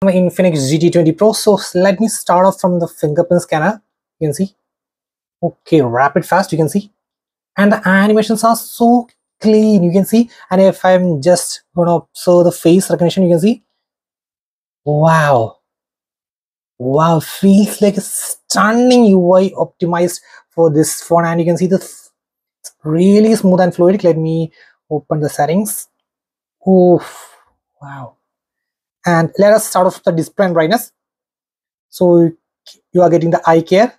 My Infinix GT20 Pro. So let me start off from the fingerprint scanner. You can see, okay, rapid fast, you can see, and the animations are so clean, you can see. And if I'm just gonna show the face recognition, you can see, wow, feels like a stunning UI optimized for this phone. And you can see the really smooth and fluid. Let me open the settings. Oof, wow. And let us start off with the display and brightness. So you are getting the eye care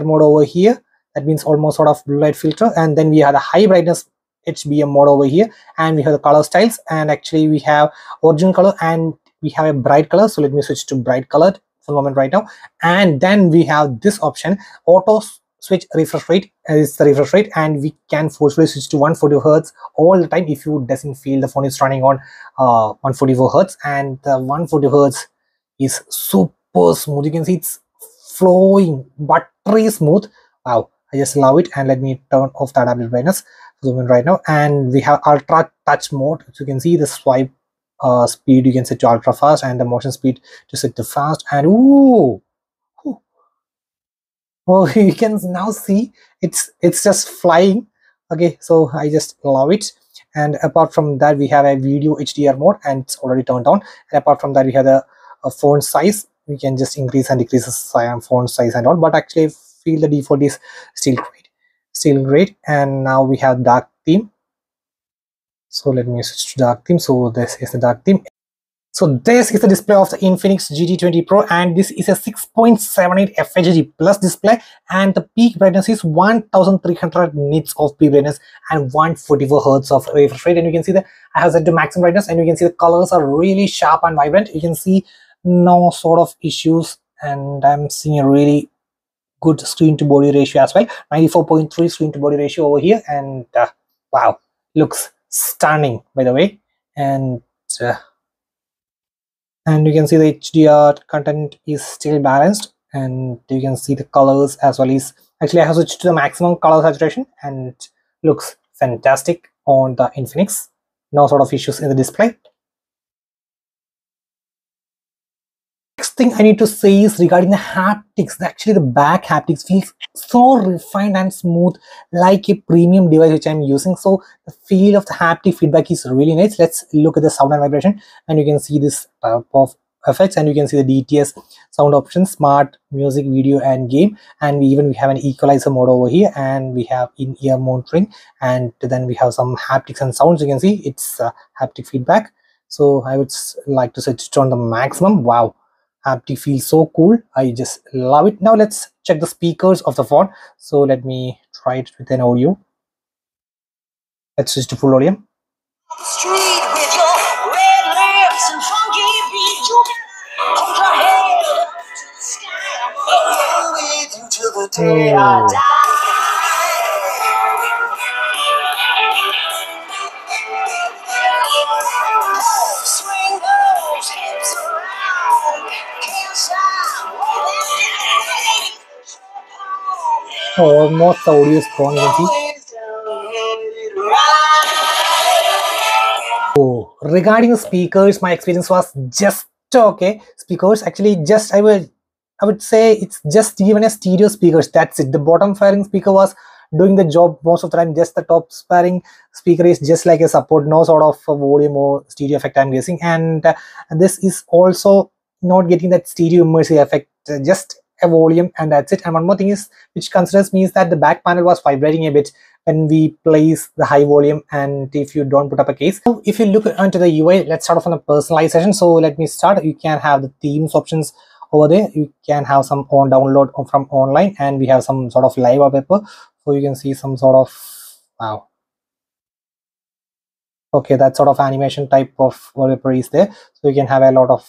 mode over here. That means almost sort of blue light filter. And then we have the high brightness HBM mode over here, and we have the color styles, and actually we have original color and we have a bright color. So let me switch to bright colored for the moment right now. And then we have this option, auto switch refresh rate is the refresh rate, and we can forcefully switch to 140 hertz all the time if you doesn't feel the phone is running on 144 hertz. And the 140 hertz is super smooth. You can see it's flowing, buttery smooth. Wow, I just love it. And let me turn off that adaptive brightness, zoom in right now. And we have ultra touch mode. So you can see the swipe speed you can set to ultra fast, and the motion speed to set to fast. And ooh, oh, you can now see it's just flying. Okay, so I just love it. And apart from that, we have a video HDR mode, and it's already turned on. And apart from that, we have the font size. We can just increase and decrease the font size and all, but actually I feel the default is still great. And now we have dark theme. So let me switch to dark theme. So this is the dark theme. So this is the display of the Infinix GT20 Pro, and this is a 6.78 FHD plus display, and the peak brightness is 1300 nits of peak brightness and 144 hertz of refresh rate. And you can see that I have set to maximum brightness, and you can see the colors are really sharp and vibrant. You can see no sort of issues, and I'm seeing a really good screen to body ratio as well, 94.3 screen to body ratio over here. And wow, looks stunning by the way. And you can see the HDR content is still balanced, and you can see the colors as well. Is actually I have switched to the maximum color saturation, and looks fantastic on the Infinix. No sort of issues in the display. Next thing I need to say is regarding the haptics. Actually, the back haptics feels so refined and smooth, like a premium device which I'm using. So the feel of the haptic feedback is really nice. Let's look at the sound and vibration, and you can see this type of effects, and you can see the DTS sound options, smart music, video, and game. And we have an equalizer mode over here, and we have in-ear monitoring, and then we have some haptics and sounds. You can see it's haptic feedback. So I would like to set it on the maximum. Wow, haptic feels so cool. I just love it. Now let's check the speakers of the phone. So let me try it with an audio. Let's switch to full volume. Almost the audio is gone, you can see. Oh, regarding the speakers, my experience was just okay. Speakers actually just I would say it's just even a stereo speakers. That's it. The bottom firing speaker was doing the job most of the time. Just the top firing speaker is just like a support, no sort of volume or stereo effect, I'm guessing. And this is also not getting that stereo immersive effect. Just a volume, and that's it. And one more thing is which considers me is that the back panel was vibrating a bit when we place the high volume, and if you don't put up a case. So if you look onto the UI, let's start off on the personalization. So let me start. You can have the themes options over there. You can have some on download from online, and we have some sort of live wallpaper. So you can see some sort of wow. Okay, that sort of animation type of wallpaper is there. So you can have a lot of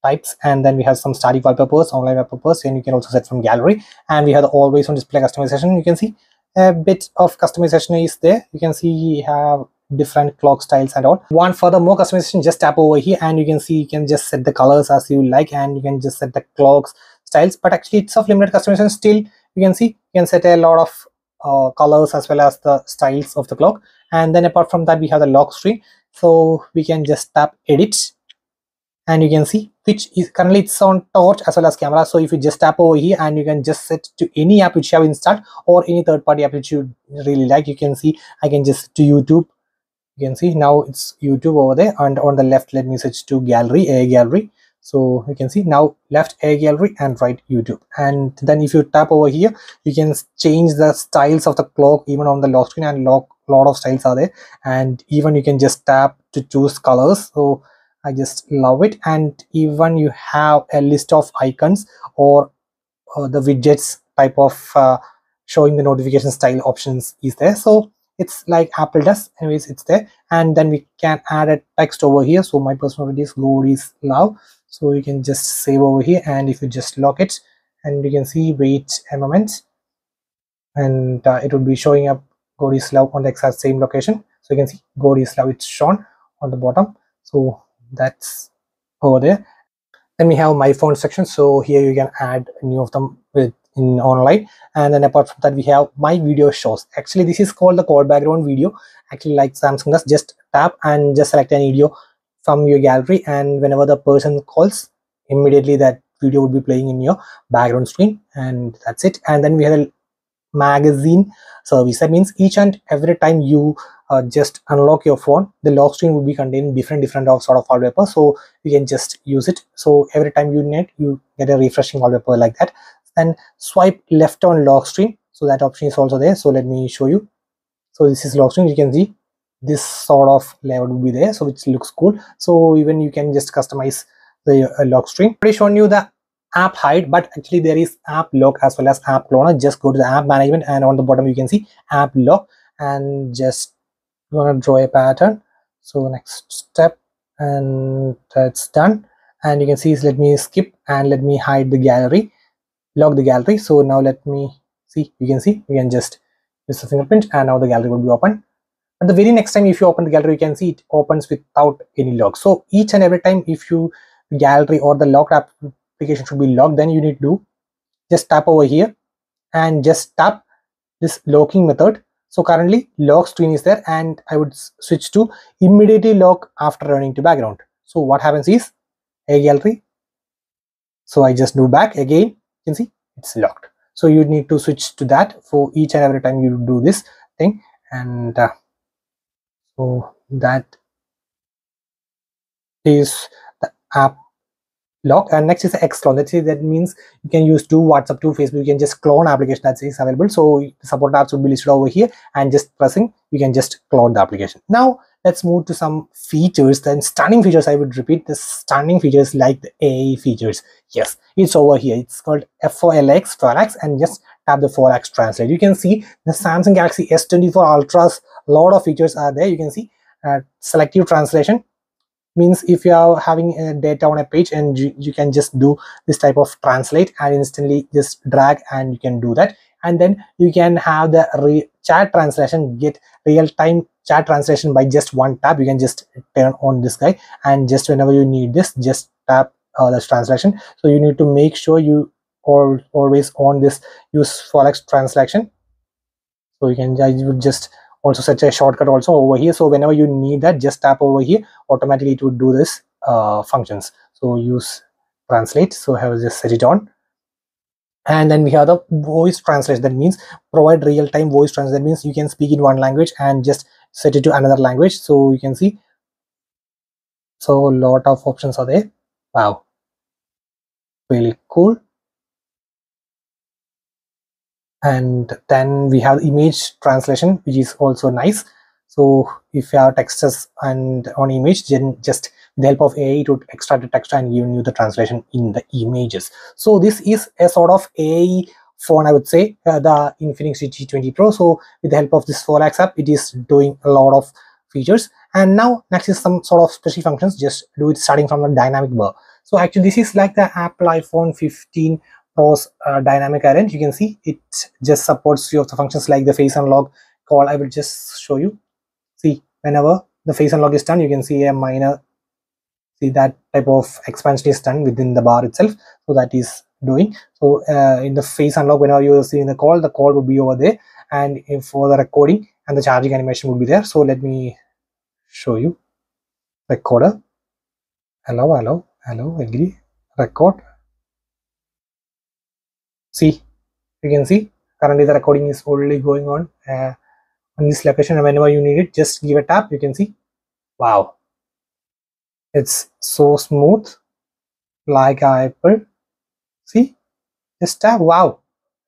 types, and then we have some static wallpapers, online wallpapers, and you can also set from gallery. And we have the always on display customization. You can see a bit of customization is there. You can see we have different clock styles and all. Want further more customization, just tap over here, and you can see you can just set the colors as you like, and you can just set the clocks styles. But actually it's of limited customization. Still you can see you can set a lot of colors as well as the styles of the clock. And then apart from that, we have the lock screen, so we can just tap edit, and you can see which is currently it's on torch as well as camera. So if you just tap over here and you can just set to any app which you have installed or any third-party app which you really like, you can see I can just to YouTube. You can see now it's YouTube over there, and on the left let me switch to gallery, a gallery. So you can see now left a gallery and right YouTube. And then if you tap over here, you can change the styles of the clock even on the lock screen, and lot of styles are there. And even you can just tap to choose colors. So I just love it. And even you have a list of icons or the widgets type of showing the notification style options is there. So it's like Apple does. Anyways, it's there. And then we can add a text over here. So my personal favorite is God is love. So you can just save over here, and if you just lock it, and you can see wait a moment, and it will be showing up God is love on the exact same location. So you can see God is love, it's shown on the bottom. So that's over there. Then we have my phone section. So here you can add new of them with in online. And then apart from that, we have my video shows. Actually, this is called the call background video. Actually, like Samsung does, just tap and just select an video from your gallery, and whenever the person calls, immediately that video would be playing in your background screen, and that's it. And then we have a magazine service. That means each and every time you just unlock your phone, the lock screen will be containing different of sort of wallpaper, so you can just use it. So every time you need, you get a refreshing wallpaper like that. And swipe left on lock screen, so that option is also there. So let me show you. So this is lock screen. You can see this sort of layout will be there, so which looks cool. So even you can just customize the lock screen. Already shown you the app hide, but actually there is app lock as well as app cloner. Just go to the app management, and on the bottom you can see app lock, and just gonna draw a pattern. So next step, and that's done. And you can see, let me skip and let me hide the gallery, lock the gallery. So now let me see, you can see, you can just use the fingerprint, and now the gallery will be open. And the very next time if you open the gallery, you can see it opens without any lock. So each and every time if you gallery or the locked application should be locked, then you need to just tap over here and just tap this locking method. So currently lock screen is there, and I would switch to immediately lock after running to background. So what happens is a gallery. So I just do back again, you can see it's locked. So you need to switch to that for each and every time you do this thing. And so that is the app lock. And next is the X clone. That means you can use to WhatsApp, to Facebook. You can just clone application that is available. So the support apps will be listed over here, and just pressing, you can just clone the application. Now let's move to some features. Then stunning features, I would repeat, the stunning features like the AI features. Yes, it's over here. It's called F4LX, and just tap the 4x translate. You can see the Samsung Galaxy S24 Ultra's lot of features are there. You can see selective translation. Means if you are having data on a page, and you can just do this type of translate and instantly just drag, and you can do that. And then you can have the chat translation, get real-time chat translation by just one tap. You can just turn on this guy, and just whenever you need this, just tap this translation. So you need to make sure you always on this use forex translation. So you can just also set a shortcut also over here. So whenever you need that, just tap over here, automatically it would do this functions. So use translate. So I have just set it on. And then we have the voice translation. That means provide real-time voice translation. That means you can speak in one language and just set it to another language. So you can see, so a lot of options are there. Wow, really cool. And then we have image translation, which is also nice. So if you have texts and on image, then just with the help of AI, it would extract the text and give you the translation in the images. So this is a sort of AI phone, I would say, the Infinix G20 Pro. So with the help of this 4x app, it is doing a lot of features. And now next is some sort of special functions. Just do it starting from the dynamic bar. So actually this is like the Apple iPhone 15 Pro's dynamic island. You can see it just supports few of the functions like the face unlock call. I will just show you. See, whenever the face unlock is done, you can see a minor, see that type of expansion is done within the bar itself. So that is doing. So in the face unlock, whenever you are seeing the call will be over there, and if for the recording and the charging animation will be there. So let me show you recorder. Hello. Hello, agree, record. See, you can see currently the recording is already going on this location, and whenever you need it, just give a tap. You can see, wow, it's so smooth like Apple. See, just tap, wow,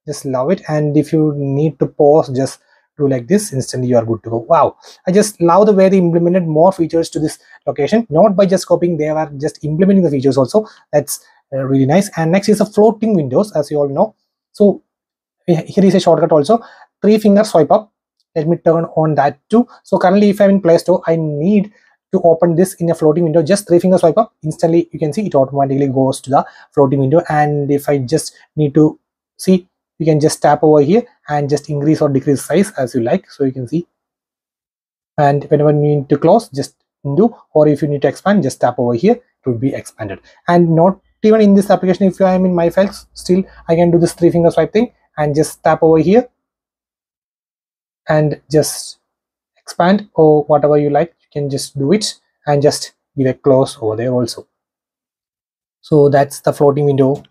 just love it. And if you need to pause, just do like this, instantly you are good to go. Wow, I just love the way they implemented more features to this location, not by just copying, they are just implementing the features also. That's really nice. And next is the floating windows, as you all know. So here is a shortcut also, 3 finger swipe up. Let me turn on that too. So currently if I'm in Play Store, I need to open this in a floating window, just 3 finger swipe up, instantly you can see it automatically goes to the floating window. And if I just need to see, you can just tap over here and just increase or decrease size as you like. So you can see, and whenever you need to close, just undo, or if you need to expand, just tap over here, it will be expanded. And not even in this application, if I am in my files, still I can do this 3 finger swipe thing and just tap over here and just expand, or whatever you like, you can just do it and just give a close over there also. So that's the floating window.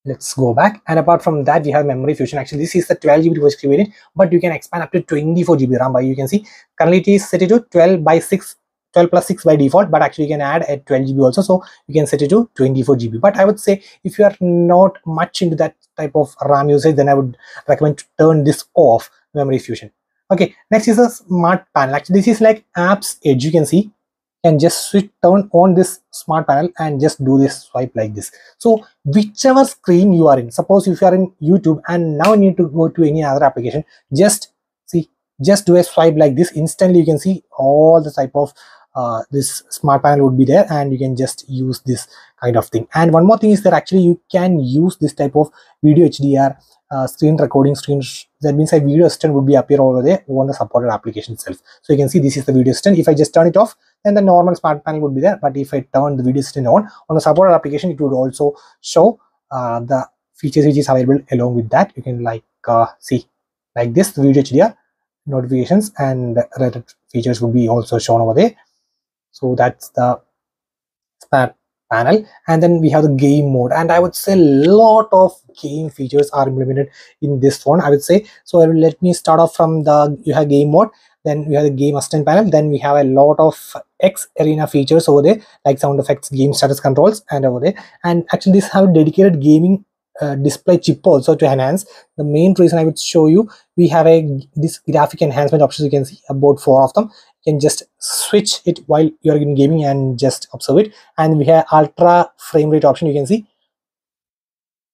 Let's go back, and apart from that, we have memory fusion. Actually, this is the 12 GB was created, but you can expand up to 24 GB RAM. By you can see currently it is set to 12 by 6, 12 plus 6 by default, but actually you can add a 12 GB also, so you can set it to 24 GB. But I would say if you are not much into that type of RAM usage, then I would recommend to turn this off, memory fusion. Okay, next is a smart panel. Actually, this is like apps edge. You can see, and just switch, turn on this smart panel and just do this swipe like this. So whichever screen you are in, suppose if you are in YouTube and now you need to go to any other application, just see, just do a swipe like this, instantly you can see all the type of this smart panel would be there, and you can just use this kind of thing. And one more thing is that actually you can use this type of video HDR screen recording screen. That means a video assistant would be appear over there on the supported application itself. So you can see this is the video assistant. If I just turn it off, then the normal smart panel would be there. But if I turn the video assistant on the supported application, it would also show the features which is available along with that. You can like see like this, the video HDR notifications and related features would be also shown over there. So that's the smart panel. And then we have the game mode, and I would say a lot of game features are implemented in this phone, I would say. So let me start off from the, you have game mode, then we have the game assistant panel, then we have a lot of X arena features over there, like sound effects, game status controls, and over there. And actually this have dedicated gaming display chip also to enhance. The main reason I would show you, we have this graphic enhancement options. You can see about 4 of them. You can just switch it while you're in gaming and just observe it. And we have ultra frame rate option. You can see,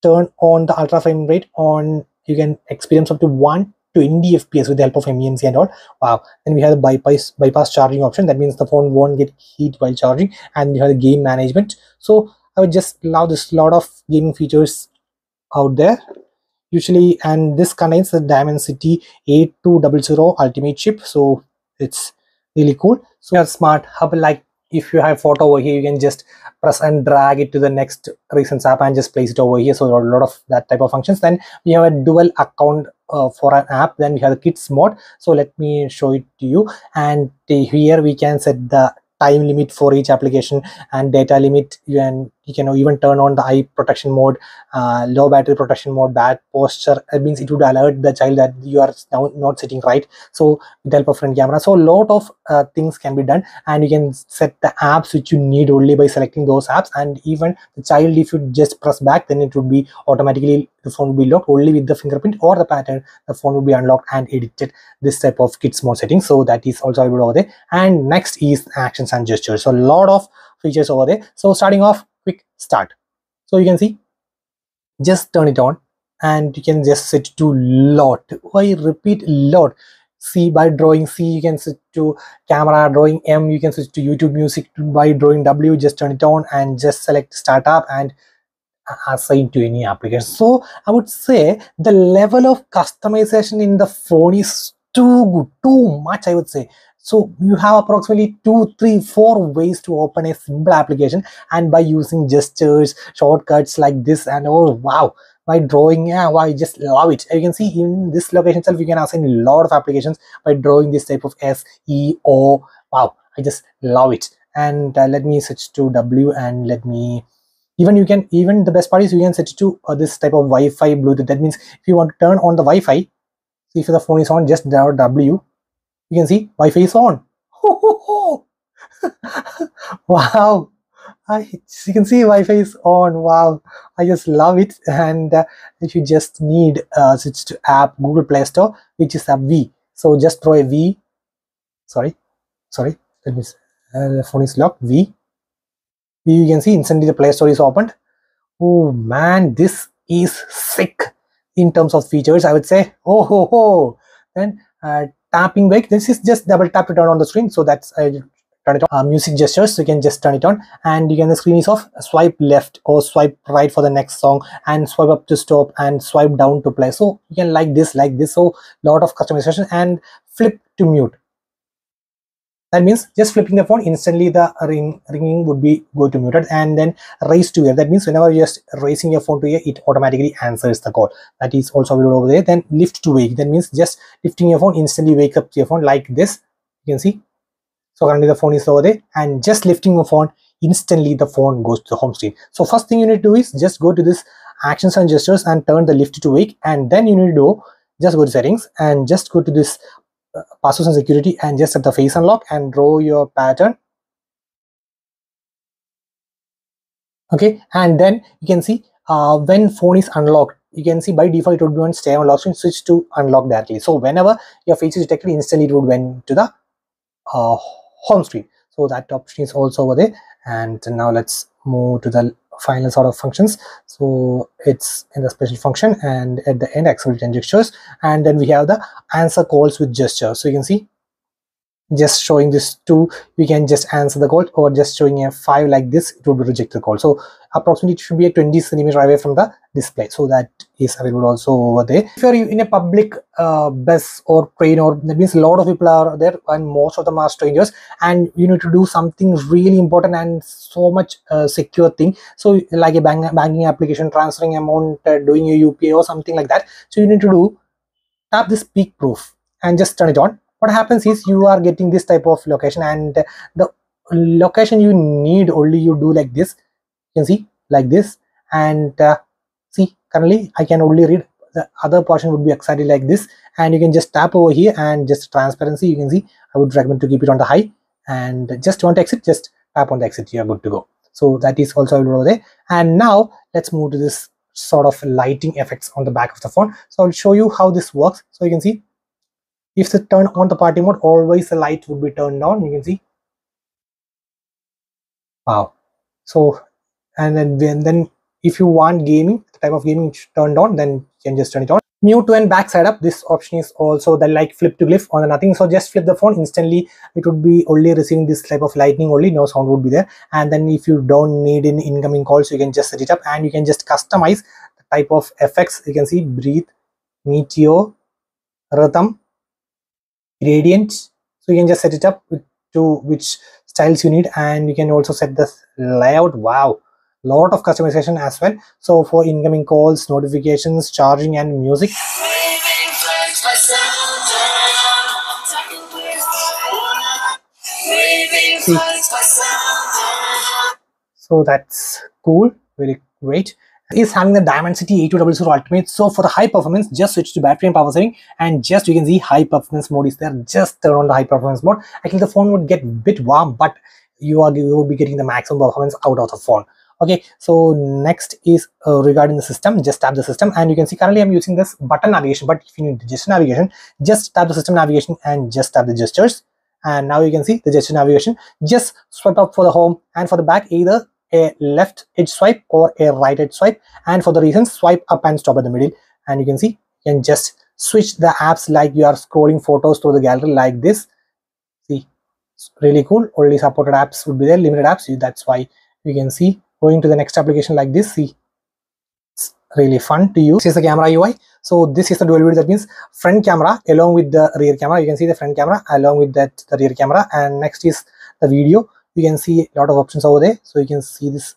turn on the ultra frame rate on, you can experience up to 120 fps with the help of MEMC and all. Wow. Then we have the bypass charging option. That means the phone won't get heat while charging. And we have the game management. So I would just love this lot of gaming features out there usually. And this contains the Dimensity 8200 ultimate chip, so it's really cool. So you have smart hub, like if you have photo over here, you can just press and drag it to the next recent app and just place it over here. So a lot of that type of functions. Then we have a dual account for an app. Then we have the kids mode. So let me show it to you. And here we can set the time limit for each application and data limit. You can even turn on the eye protection mode, low battery protection mode, bad posture. It means it would alert the child that you are now not sitting right. So with the help of front camera, so a lot of things can be done. And you can set the apps which you need only by selecting those apps. And even the child, if you just press back, then it would be automatically, the phone will be locked only with the fingerprint or the pattern. The phone will be unlocked and edited, this type of kids mode setting. So that is also available over there. And next is actions and gestures. So a lot of features over there. So starting off, quick start. So you can see, just turn it on and you can just set to lot. I repeat, lot. C by drawing C, you can set to camera. Drawing M, you can switch to YouTube music. By drawing W, just turn it on and just select startup and assign to any application. So I would say the level of customization in the phone is too good, too much, I would say. So you have approximately 2, 3, 4 ways to open a simple application, and by using gestures, shortcuts like this, and oh wow, by drawing, yeah, wow, I just love it. You can see in this location itself, you can assign a lot of applications by drawing this type of S, E, O. Wow, I just love it. and let me switch to W, and let me even the best part is you can set it to this type of Wi-Fi Bluetooth. That means if you want to turn on the Wi-Fi, see if the phone is on, just dial W, you can see Wi-Fi is on. Wow, you can see Wi-Fi is on. Wow, I just love it. And if you just need switch to app, Google Play Store, which is app V. So just throw a V. Sorry, that means the phone is locked. V. You can see instantly the Play Store is opened. Oh man, this is sick in terms of features, I would say. Oh ho ho. Then tapping wake. This is just double tap to turn on the screen. So that's turn it on. Music gestures, so you can just turn it on, and you can, the screen is off. Swipe left or swipe right for the next song, and swipe up to stop, and swipe down to play. So you can like this. So lot of customization. And flip to mute. That means just flipping the phone, instantly the ringing would be go to muted, and then raise to ear. That means whenever you're just raising your phone to ear, it automatically answers the call. That is also available over there. Then lift to wake. That means just lifting your phone, instantly wake up your phone like this. You can see. So currently the phone is over there, and just lifting the phone, instantly the phone goes to the home screen. So first thing you need to do is just go to this actions and gestures and turn the lift to wake, and then you need to do just go to settings and just go to this passwords and security, and just set the face unlock and draw your pattern. Okay, and then you can see when phone is unlocked, you can see by default it would be on stay on lock screen, switch to unlock directly. So whenever your face is detected, instantly it would went to the home screen. So that option is also over there. And now let's move to the final sort of functions. So it's in the special function, and at the end accelerate and gestures, and then we have the answer calls with gesture. So you can see just showing this 2, we can just answer the call, or just showing a 5 like this, it would reject the call. So approximately it should be a 20 centimeter away from the display. So that is available also over there. If you're in a public bus or train, or that means a lot of people are there and most of them are strangers, and you need to do something really important and so much secure thing, so like a banking application, transferring amount, doing a UPI or something like that. So you need to do tap this peak proof and just turn it on. What happens is you are getting this type of location, and the location you need only you do like this. You can see like this, and see currently I can only read, the other portion would be exactly like this, and you can just tap over here, and just transparency, you can see I would recommend to keep it on the high, and just want to exit, just tap on the exit, you are good to go. So that is also over there. And now let's move to this sort of lighting effects on the back of the phone. So I'll show you how this works. So you can see if the turn on the party mode, always the light would be turned on. You can see. Wow. So, and then if you want gaming, the type of gaming turned on, then you can just turn it on. Mute to and back side up. This option is also the like flip to glyph or nothing. So just flip the phone, instantly it would be only receiving this type of lightning only, no sound would be there. And then if you don't need any incoming calls, you can just set it up, and you can just customize the type of effects. You can see breathe, meteor, rhythm, gradient. So you can just set it up to which styles you need, and you can also set the layout. Wow, lot of customization as well. So for incoming calls, notifications, charging, and music. See. So that's cool, very great. Is having the Dimensity 8200 Ultimate. So for the high performance, just switch to battery and power saving, and just you can see high performance mode is there. Just turn on the high performance mode. Actually the phone would get a bit warm, but you will be getting the maximum performance out of the phone. Okay, so next is regarding the system. Just tap the system, and you can see currently I'm using this button navigation, but if you need gesture navigation, just tap the system navigation and just tap the gestures. And now you can see the gesture navigation. Just swipe up for the home, and for the back either a left edge swipe or a right edge swipe, and for the reasons swipe up and stop at the middle. And you can see you can just switch the apps like you are scrolling photos through the gallery like this. See, it's really cool. Only supported apps would be there, limited apps. That's why you can see going to the next application like this. See, it's really fun to use. This is the camera UI. So this is the dual view, that means front camera along with the rear camera. You can see the front camera along with that the rear camera. And next is the video. You can see a lot of options over there. So you can see this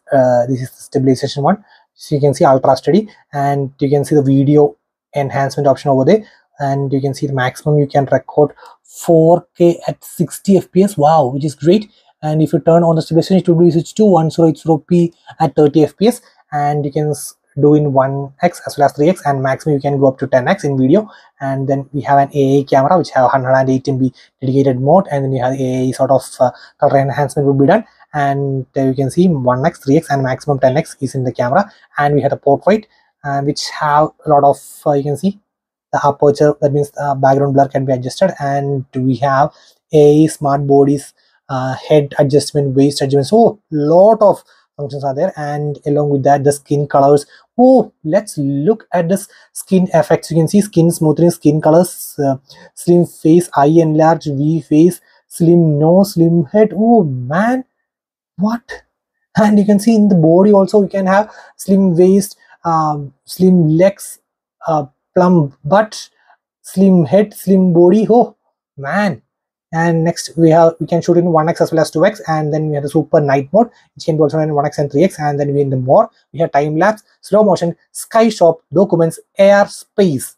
this is the stabilization one. So you can see ultra steady, and you can see the video enhancement option over there, and you can see the maximum you can record 4K at 60 FPS. Wow, which is great. and if you turn on the stabilization, it will be switch to 1080p at 30 fps, and you can do in 1x as well as 3x, and maximum you can go up to 10x in video. And then we have an AA camera which have 108 MB dedicated mode, and then you have AA sort of color enhancement will be done, and you can see 1x, 3x, and maximum 10x is in the camera. And we have the portrait, which have a lot of you can see the aperture, that means background blur can be adjusted, and we have a smart bodies, head adjustment, waist adjustment, so lot of functions are there. And along with that, the skin colors. Oh, let's look at this skin effects. You can see skin smoothing, skin colors, slim face, eye enlarge, V face, slim nose, slim head. Oh man, what? And you can see in the body also we can have slim waist, slim legs, plump butt, slim head, slim body. Oh man. And next we can shoot in 1x as well as 2x, and then we have the super night mode which can be also in 1x and 3x. And then we in the more we have time lapse, slow motion, sky shop, documents, AR space.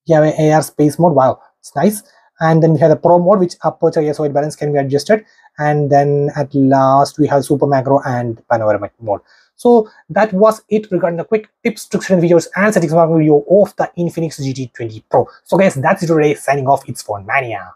You have an AR space mode. Wow, it's nice. And then we have the pro mode, which aperture ISO white balance can be adjusted. And then at last we have super macro and panoramic mode. So that was it regarding the quick tips, tricks, and features and settings video of the Infinix GT20 Pro. So guys, that's it today. Signing off. It's Phone Mania.